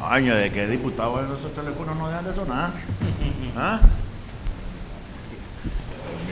Año de que diputados en esos teléfonos no dejan de sonar. ¿Ah?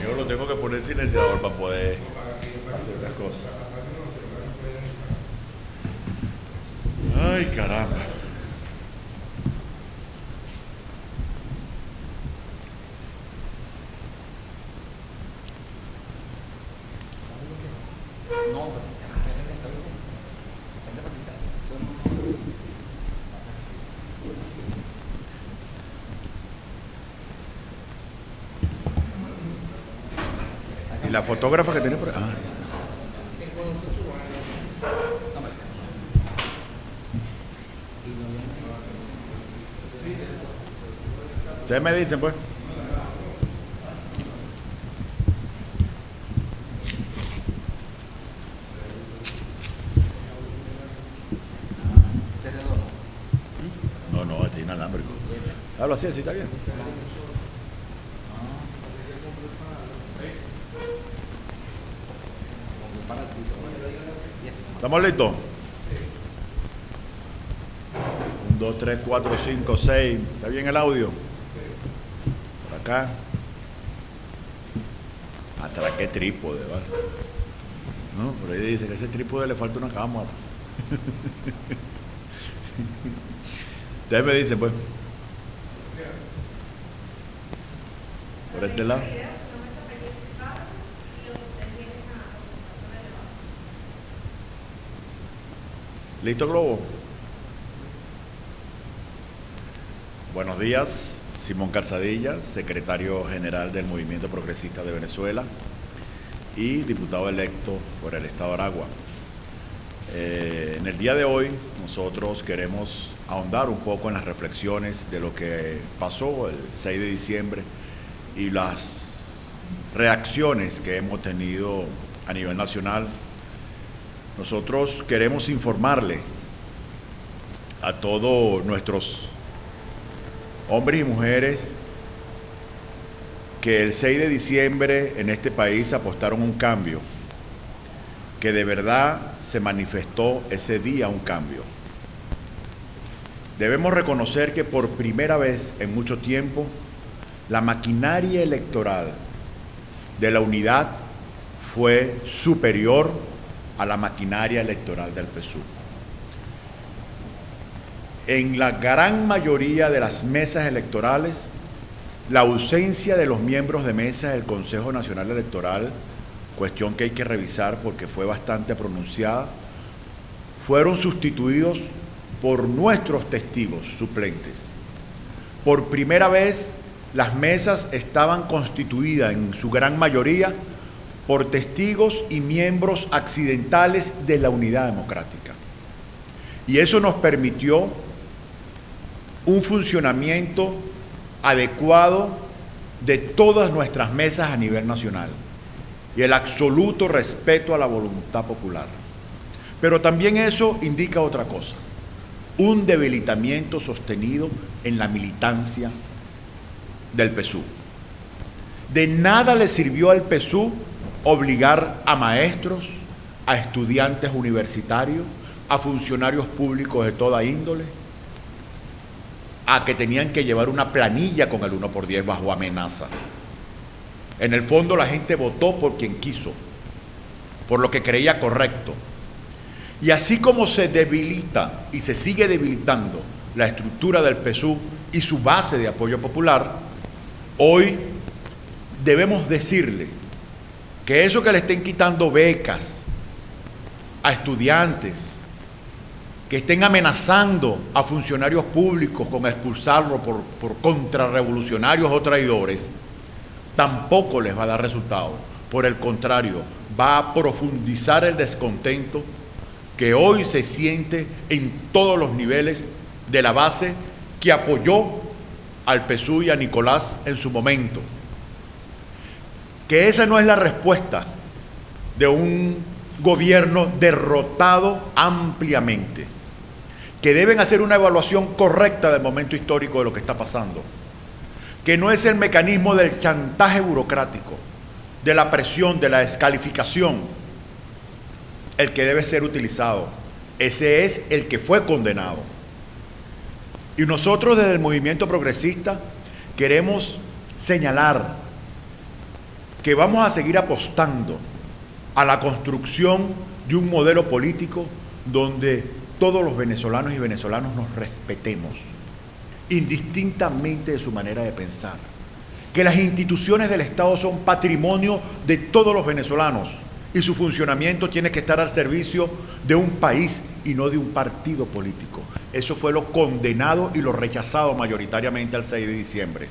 Lo mío lo tengo que poner silenciador para poder hacer las cosas. Ay, caramba. Y la fotógrafa que tiene por ahí. Ah. Ustedes me dicen, pues. No, no, este es inalámbrico. Hablo así, así está bien. ¿Estamos listos? 1, 2, 3, 4, 5, 6. ¿Está bien el audio? Por acá. ¿Hasta qué trípode, ¿vale? No, por ahí dice que a ese trípode le falta una cámara. Ustedes me dicen, pues. Por este lado. ¿Listo, Globo? Buenos días, Simón Calzadilla, secretario general del Movimiento Progresista de Venezuela y diputado electo por el Estado de Aragua. En el día de hoy nosotros queremos ahondar un poco en las reflexiones de lo que pasó el 6 de diciembre y las reacciones que hemos tenido a nivel nacional. Nosotros queremos informarle a todos nuestros hombres y mujeres que el 6 de diciembre en este país apostaron un cambio, que de verdad se manifestó ese día un cambio. Debemos reconocer que por primera vez en mucho tiempo la maquinaria electoral de la unidad fue superior a la maquinaria electoral del PSUV. En la gran mayoría de las mesas electorales, la ausencia de los miembros de mesa del Consejo Nacional Electoral, cuestión que hay que revisar porque fue bastante pronunciada, fueron sustituidos por nuestros testigos suplentes. Por primera vez, las mesas estaban constituidas en su gran mayoría por testigos y miembros accidentales de la unidad democrática. Y eso nos permitió un funcionamiento adecuado de todas nuestras mesas a nivel nacional y el absoluto respeto a la voluntad popular. Pero también eso indica otra cosa, un debilitamiento sostenido en la militancia del PSUV. De nada le sirvió al PSUV obligar a maestros, a estudiantes universitarios, a funcionarios públicos de toda índole, a que tenían que llevar una planilla con el 1×10 bajo amenaza. En el fondo la gente votó por quien quiso, por lo que creía correcto. Y así como se debilita y se sigue debilitando la estructura del PSUV y su base de apoyo popular, hoy debemos decirle que eso que le estén quitando becas a estudiantes, que estén amenazando a funcionarios públicos con expulsarlos por contrarrevolucionarios o traidores, tampoco les va a dar resultado. Por el contrario, va a profundizar el descontento que hoy se siente en todos los niveles de la base que apoyó al PSUV y a Nicolás en su momento. Que esa no es la respuesta de un gobierno derrotado ampliamente, que deben hacer una evaluación correcta del momento histórico de lo que está pasando, que no es el mecanismo del chantaje burocrático, de la presión, de la descalificación, el que debe ser utilizado. Ese es el que fue condenado. Y nosotros desde el movimiento progresista queremos señalar que vamos a seguir apostando a la construcción de un modelo político donde todos los venezolanos y venezolanas nos respetemos, indistintamente de su manera de pensar, que las instituciones del Estado son patrimonio de todos los venezolanos y su funcionamiento tiene que estar al servicio de un país y no de un partido político. Eso fue lo condenado y lo rechazado mayoritariamente el 6 de diciembre.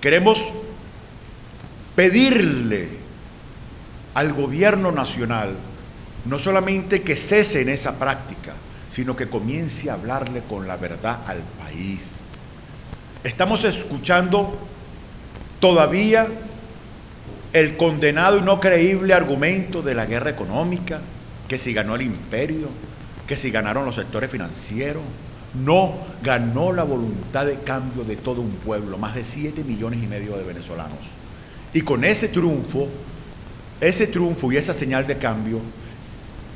Queremos pedirle al gobierno nacional no solamente que cese en esa práctica, sino que comience a hablarle con la verdad al país. Estamos escuchando todavía el condenado y no creíble argumento de la guerra económica, que si ganó el imperio, que si ganaron los sectores financieros. No, ganó la voluntad de cambio de todo un pueblo, más de 7,5 millones de venezolanos. Y con ese triunfo y esa señal de cambio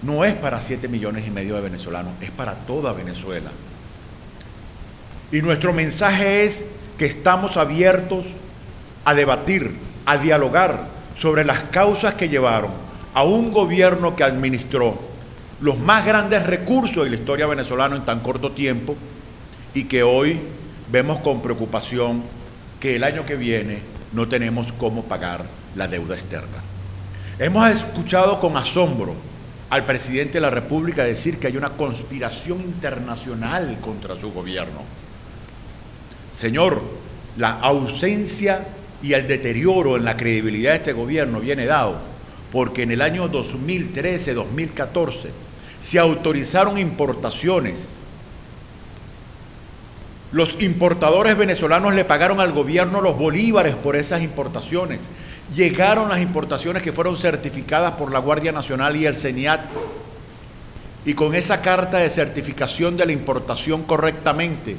no es para 7,5 millones de venezolanos, es para toda Venezuela. Y nuestro mensaje es que estamos abiertos a debatir, a dialogar sobre las causas que llevaron a un gobierno que administró los más grandes recursos de la historia venezolana en tan corto tiempo y que hoy vemos con preocupación que el año que viene no tenemos cómo pagar la deuda externa. Hemos escuchado con asombro al presidente de la República decir que hay una conspiración internacional contra su gobierno. Señor, la ausencia y el deterioro en la credibilidad de este gobierno viene dado porque en el año 2013-2014 se autorizaron importaciones. Los importadores venezolanos le pagaron al gobierno los bolívares por esas importaciones. Llegaron las importaciones que fueron certificadas por la Guardia Nacional y el CENIAT. Y con esa carta de certificación de la importación correctamente,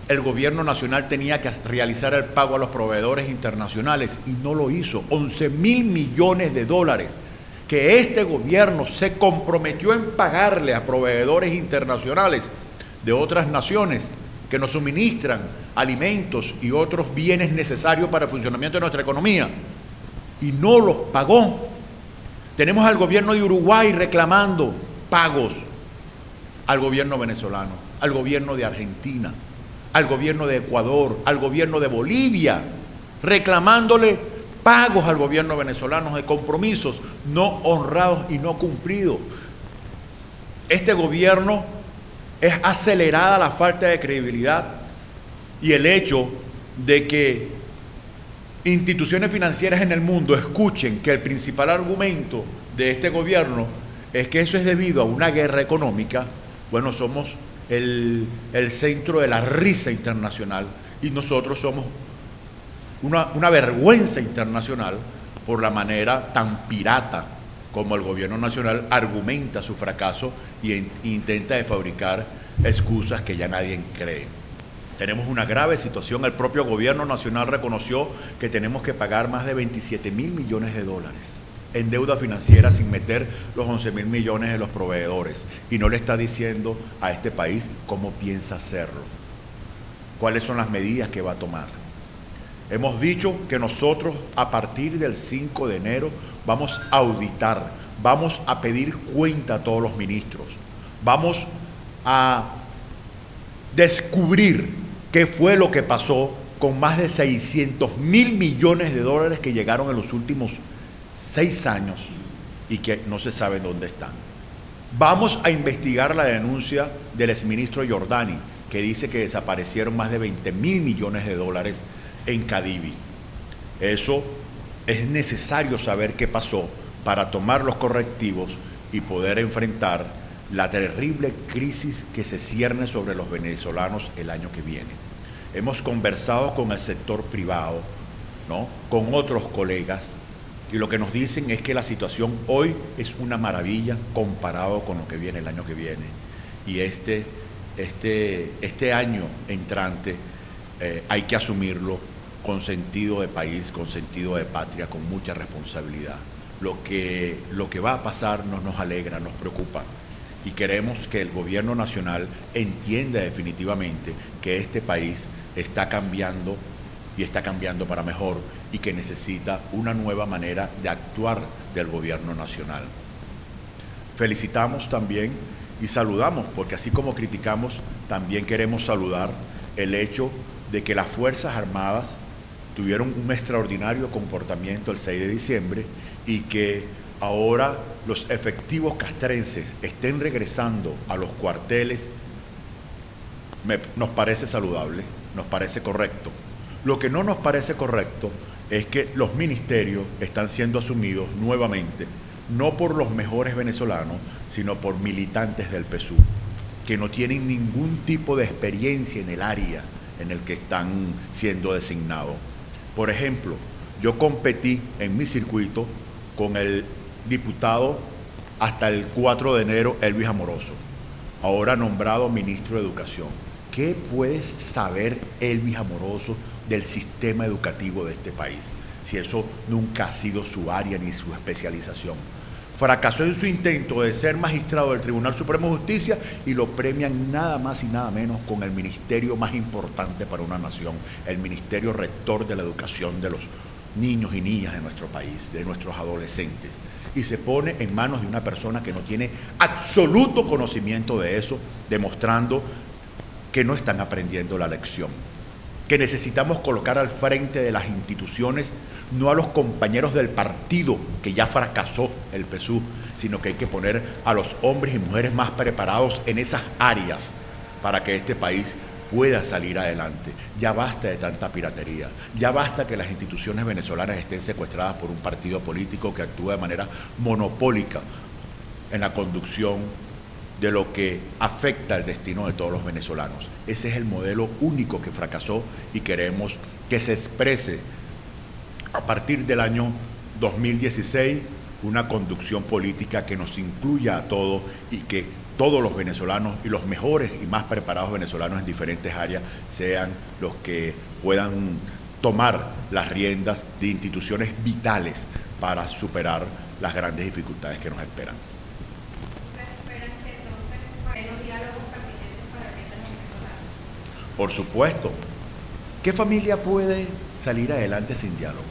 el gobierno nacional tenía que realizar el pago a los proveedores internacionales y no lo hizo. 11,000 millones de dólares que este gobierno se comprometió en pagarle a proveedores internacionales de otras naciones que nos suministran alimentos y otros bienes necesarios para el funcionamiento de nuestra economía, y no los pagó. Tenemos al gobierno de Uruguay reclamando pagos al gobierno venezolano, al gobierno de Argentina, al gobierno de Ecuador, al gobierno de Bolivia, reclamándole pagos al gobierno venezolano de compromisos no honrados y no cumplidos. Este gobierno es acelerada la falta de credibilidad y el hecho de que instituciones financieras en el mundo escuchen que el principal argumento de este gobierno es que eso es debido a una guerra económica. Bueno, somos el centro de la risa internacional y nosotros somos una vergüenza internacional por la manera tan pirata como el gobierno nacional argumenta su fracaso e intenta de fabricar excusas que ya nadie cree. Tenemos una grave situación. El propio gobierno nacional reconoció que tenemos que pagar más de 27,000 millones de dólares en deuda financiera sin meter los 11,000 millones de los proveedores, y no le está diciendo a este país cómo piensa hacerlo, cuáles son las medidas que va a tomar. Hemos dicho que nosotros a partir del 5 de enero vamos a auditar, vamos a pedir cuenta a todos los ministros, vamos a descubrir qué fue lo que pasó con más de 600,000 millones de dólares que llegaron en los últimos 6 años y que no se sabe dónde están. Vamos a investigar la denuncia del exministro Giordani, que dice que desaparecieron más de 20,000 millones de dólares en Cadivi. Eso es necesario saber qué pasó para tomar los correctivos y poder enfrentar la terrible crisis que se cierne sobre los venezolanos el año que viene. Hemos conversado con el sector privado, ¿no?, con otros colegas, y lo que nos dicen es que la situación hoy es una maravilla comparado con lo que viene el año que viene. Y este año entrante hay que asumirlo con sentido de país, con sentido de patria, con mucha responsabilidad. Lo que va a pasar no nos alegra, nos preocupa. y queremos que el gobierno nacional entienda definitivamente que este país está cambiando y está cambiando para mejor y que necesita una nueva manera de actuar del gobierno nacional. Felicitamos también y saludamos, porque así como criticamos, también queremos saludar el hecho de que las Fuerzas Armadas tuvieron un extraordinario comportamiento el 6 de diciembre y que ahora los efectivos castrenses estén regresando a los cuarteles. Nos parece saludable, nos parece correcto. Lo que no nos parece correcto es que los ministerios están siendo asumidos nuevamente, no por los mejores venezolanos, sino por militantes del PSUV, que no tienen ningún tipo de experiencia en el área en el que están siendo designados. Por ejemplo, yo competí en mi circuito con el diputado hasta el 4 de enero, Elvis Amoroso, ahora nombrado ministro de Educación. ¿Qué puede saber Elvis Amoroso del sistema educativo de este país, si eso nunca ha sido su área ni su especialización? Fracasó en su intento de ser magistrado del Tribunal Supremo de Justicia y lo premian nada más y nada menos con el ministerio más importante para una nación, el ministerio rector de la educación de los niños y niñas de nuestro país, de nuestros adolescentes, y se pone en manos de una persona que no tiene absoluto conocimiento de eso, demostrando que no están aprendiendo la lección, que necesitamos colocar al frente de las instituciones no a los compañeros del partido, que ya fracasó el PSUV, sino que hay que poner a los hombres y mujeres más preparados en esas áreas para que este país pueda salir adelante. Ya basta de tanta piratería, ya basta que las instituciones venezolanas estén secuestradas por un partido político que actúa de manera monopólica en la conducción de lo que afecta el destino de todos los venezolanos. Ese es el modelo único que fracasó y queremos que se exprese a partir del año 2016 una conducción política que nos incluya a todos y que todos los venezolanos y los mejores y más preparados venezolanos en diferentes áreas sean los que puedan tomar las riendas de instituciones vitales para superar las grandes dificultades que nos esperan. Por supuesto. ¿Qué familia puede salir adelante sin diálogo?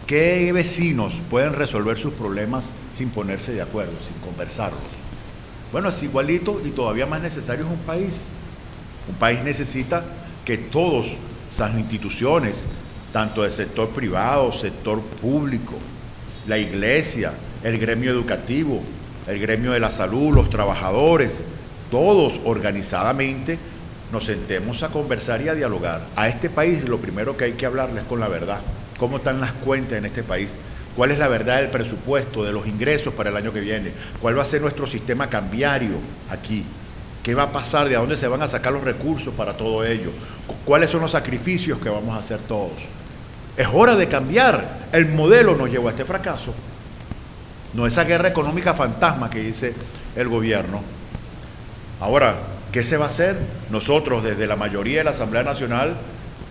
¿Qué vecinos pueden resolver sus problemas sin ponerse de acuerdo, sin conversarlos? Bueno, es igualito y todavía más necesario es un país. Un país necesita que todas esas instituciones, tanto del sector privado, sector público, la iglesia, el gremio educativo, el gremio de la salud, los trabajadores, todos organizadamente nos sentemos a conversar y a dialogar. A este país lo primero que hay que hablarles con la verdad. ¿Cómo están las cuentas en este país? ¿Cuál es la verdad del presupuesto, de los ingresos para el año que viene? ¿Cuál va a ser nuestro sistema cambiario aquí? ¿Qué va a pasar? ¿De dónde se van a sacar los recursos para todo ello? ¿Cuáles son los sacrificios que vamos a hacer todos? Es hora de cambiar. El modelo nos llevó a este fracaso. No esa guerra económica fantasma que dice el gobierno. Ahora, ¿qué se va a hacer? Nosotros, desde la mayoría de la Asamblea Nacional,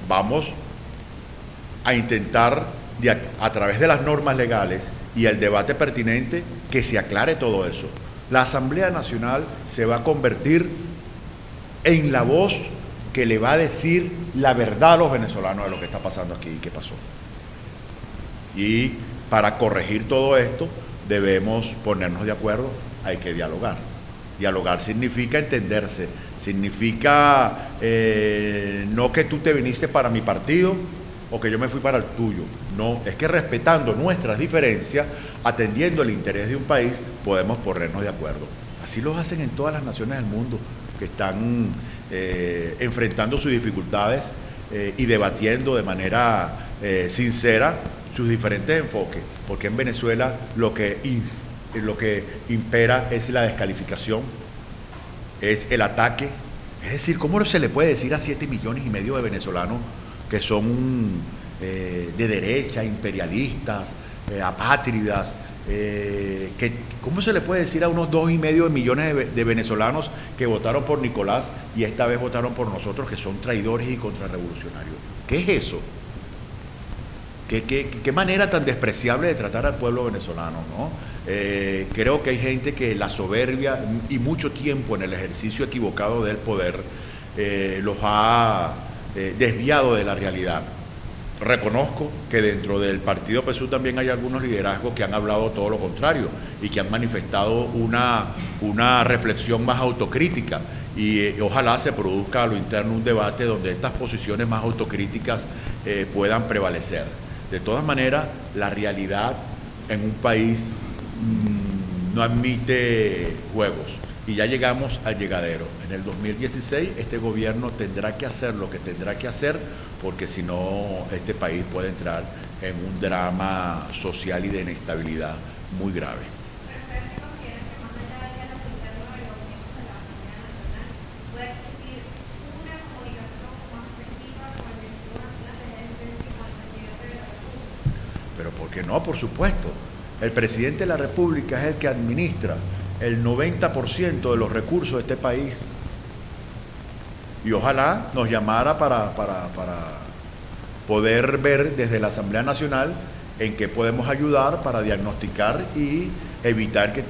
vamos a intentar, a través de las normas legales y el debate pertinente, que se aclare todo eso. La Asamblea Nacional se va a convertir en la voz que le va a decir la verdad a los venezolanos de lo que está pasando aquí y qué pasó. Y para corregir todo esto, debemos ponernos de acuerdo, hay que dialogar. Dialogar significa entenderse, significa no que tú te viniste para mi partido o que yo me fui para el tuyo. No, es que respetando nuestras diferencias, atendiendo el interés de un país, podemos ponernos de acuerdo. Así lo hacen en todas las naciones del mundo que están enfrentando sus dificultades y debatiendo de manera sincera sus diferentes enfoques, porque en Venezuela lo que impera es la descalificación, es el ataque. Es decir, ¿cómo se le puede decir a 7,5 millones de venezolanos que son de derecha, imperialistas, apátridas? ¿Cómo se le puede decir a unos 2,5 millones de venezolanos que votaron por Nicolás y esta vez votaron por nosotros, que son traidores y contrarrevolucionarios? ¿Qué es eso? ¿Qué es eso? ¿Cómo se le puede decir a unos 2,5 millones de venezolanos que votaron por Nicolás y esta vez votaron por nosotros, que son traidores y contrarrevolucionarios? ¿Qué es eso? ¿Cómo se le puede decir a unos 2,5 millones de venezolanos que votaron por Nicolás y esta vez votaron por nosotros, que son traidores y contrarrevolucionarios? ¿Qué es eso? Qué manera tan despreciable de tratar al pueblo venezolano, ¿no? Creo que hay gente que la soberbia y mucho tiempo en el ejercicio equivocado del poder los ha desviado de la realidad. Reconozco que dentro del partido PSUV también hay algunos liderazgos que han hablado todo lo contrario y que han manifestado una reflexión más autocrítica y ojalá se produzca a lo interno un debate donde estas posiciones más autocríticas puedan prevalecer. De todas maneras, la realidad en un país no admite juegos y ya llegamos al llegadero. En el 2016 este gobierno tendrá que hacer lo que tendrá que hacer porque si no este país puede entrar en un drama social y de inestabilidad muy grave. Pero ¿por qué no? Por supuesto. El presidente de la República es el que administra el 90% de los recursos de este país. Y ojalá nos llamara para poder ver desde la Asamblea Nacional en qué podemos ayudar para diagnosticar y evitar que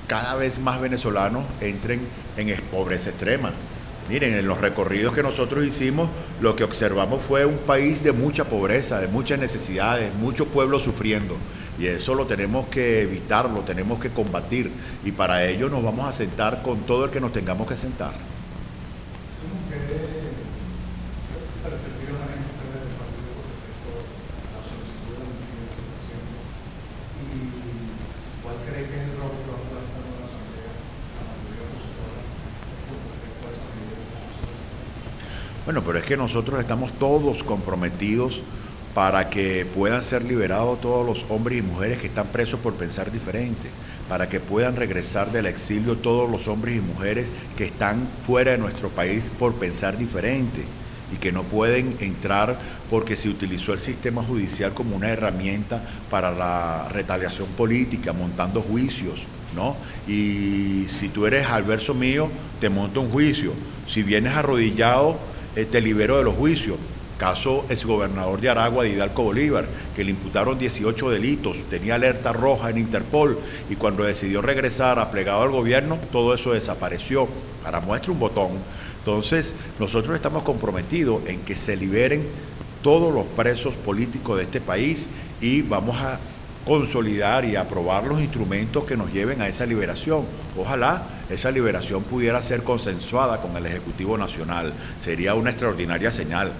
cada vez más venezolanos entren en pobreza extrema. Miren, en los recorridos que nosotros hicimos, lo que observamos fue un país de mucha pobreza, de muchas necesidades, mucho pueblo sufriendo. Y eso lo tenemos que evitar, lo tenemos que combatir. Y para ello nos vamos a sentar con todo el que nos tengamos que sentar. Bueno, pero es que nosotros estamos todos comprometidos para que puedan ser liberados todos los hombres y mujeres que están presos por pensar diferente, para que puedan regresar del exilio todos los hombres y mujeres que están fuera de nuestro país por pensar diferente y que no pueden entrar porque se utilizó el sistema judicial como una herramienta para la retaliación política, montando juicios, ¿no? Y si tú eres adverso mío, te monto un juicio. Si vienes arrodillado, te libero de los juicios. Caso exgobernador de Aragua, Hidalgo Bolívar, que le imputaron 18 delitos, tenía alerta roja en Interpol y cuando decidió regresar aplegado al gobierno, todo eso desapareció. Para muestra un botón. Entonces, nosotros estamos comprometidos en que se liberen todos los presos políticos de este país y vamos a consolidar y aprobar los instrumentos que nos lleven a esa liberación. Ojalá esa liberación pudiera ser consensuada con el Ejecutivo Nacional. Sería una extraordinaria señal.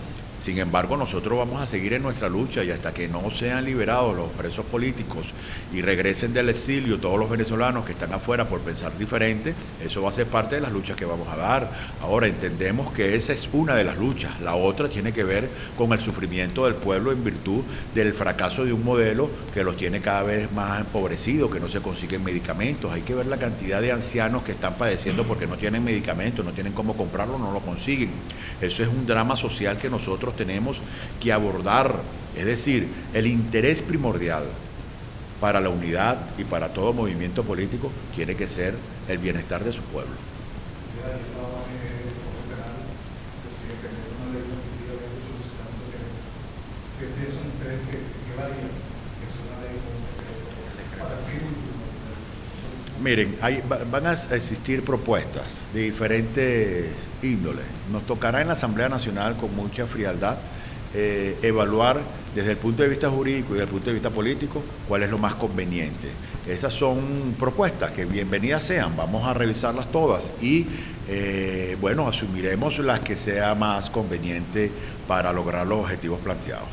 Sin embargo, nosotros vamos a seguir en nuestra lucha y hasta que no sean liberados los presos políticos y regresen del exilio todos los venezolanos que están afuera por pensar diferente, eso va a ser parte de las luchas que vamos a dar. Ahora entendemos que esa es una de las luchas. La otra tiene que ver con el sufrimiento del pueblo en virtud del fracaso de un modelo que los tiene cada vez más empobrecidos, que no se consiguen medicamentos. Hay que ver la cantidad de ancianos que están padeciendo porque no tienen medicamentos, no tienen cómo comprarlo, no lo consiguen. Eso es un drama social que nosotros tenemos que abordar, es decir, el interés primordial para la unidad y para todo movimiento político tiene que ser el bienestar de su pueblo. Miren, van a existir propuestas de diferentes índoles. Nos tocará en la Asamblea Nacional con mucha frialdad evaluar desde el punto de vista jurídico y desde el punto de vista político cuál es lo más conveniente. Esas son propuestas que bienvenidas sean, vamos a revisarlas todas y bueno, asumiremos las que sea más conveniente para lograr los objetivos planteados.